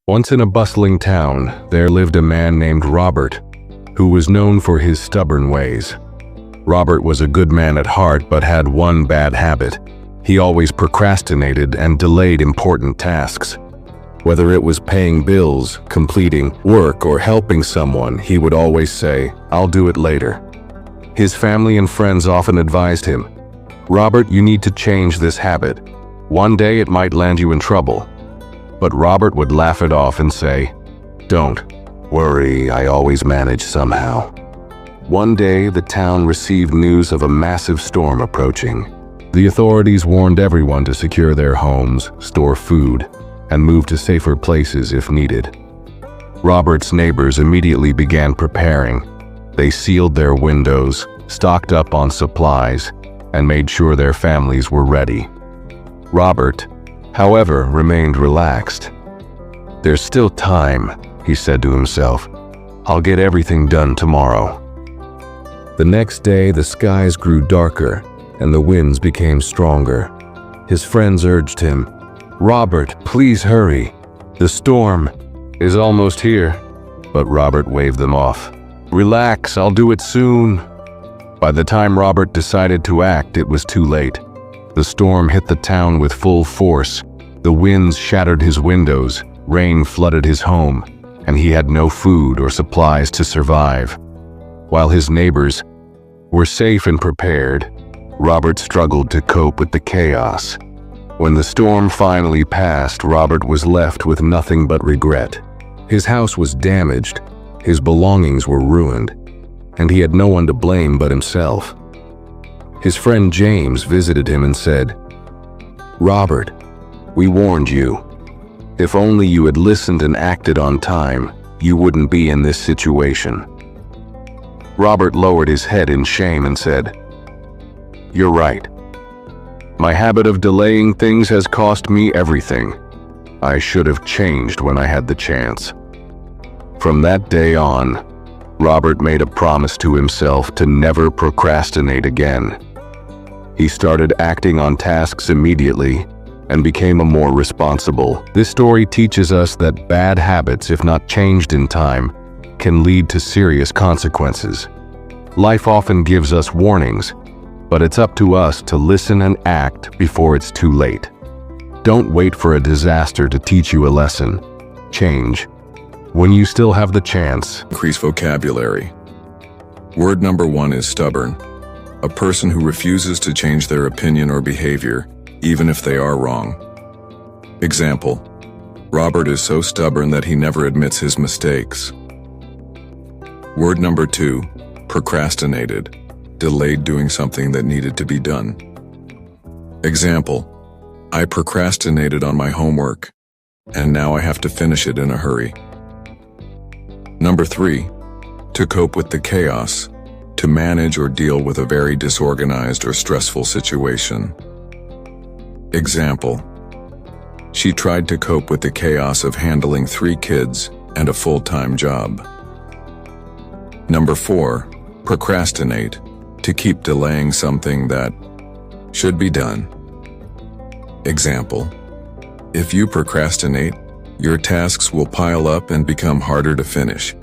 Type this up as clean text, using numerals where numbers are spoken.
Once in a bustling town, there lived a man named Robert, who was known for his stubborn ways. Robert was a good man at heart but had one bad habit. He always procrastinated and delayed important tasks. Whether it was paying bills, completing work, or helping someone, he would always say, "I'll do it later." His family and friends often advised him, "Robert, you need to change this habit. One day it might land you in trouble." But Robert would laugh it off and say, "Don't worry, I always manage somehow." One day, the town received news of a massive storm approaching. The authorities warned everyone to secure their homes, store food, and move to safer places if needed. Robert's neighbors immediately began preparing. They sealed their windows, stocked up on supplies, and made sure their families were ready. Robert, however, remained relaxed. "There's still time," he said to himself. "I'll get everything done tomorrow." The next day, the skies grew darker and the winds became stronger. His friends urged him, "Robert, please hurry. The storm is almost here." But Robert waved them off. "Relax, I'll do it soon." By the time Robert decided to act, it was too late. The storm hit the town with full force. The winds shattered his windows, rain flooded his home, and he had no food or supplies to survive. While his neighbors were safe and prepared, Robert struggled to cope with the chaos. When the storm finally passed, Robert was left with nothing but regret. His house was damaged, his belongings were ruined, and he had no one to blame but himself. His friend James visited him and said, "Robert, we warned you. If only you had listened and acted on time, you wouldn't be in this situation." Robert lowered his head in shame and said, "You're right. My habit of delaying things has cost me everything. I should have changed when I had the chance." From that day on, Robert made a promise to himself to never procrastinate again. He started acting on tasks immediately and became a more responsible. This story teaches us that bad habits, if not changed in time, can lead to serious consequences. Life often gives us warnings, but it's up to us to listen and act before it's too late. Don't wait for a disaster to teach you a lesson. Change when you still have the chance. Increase vocabulary. Word number 1 is stubborn. A person who refuses to change their opinion or behavior, even if they are wrong. Example: Robert is so stubborn that he never admits his mistakes. Word number 2, procrastinated. Delayed doing something that needed to be done. Example: I procrastinated on my homework, and now I have to finish it in a hurry. Number 3, to cope with the chaos. To manage or deal with a very disorganized or stressful situation. Example: she tried to cope with the chaos of handling 3 kids and a full-time job. Number 4, procrastinate. To keep delaying something that should be done. Example: if you procrastinate, your tasks will pile up and become harder to finish.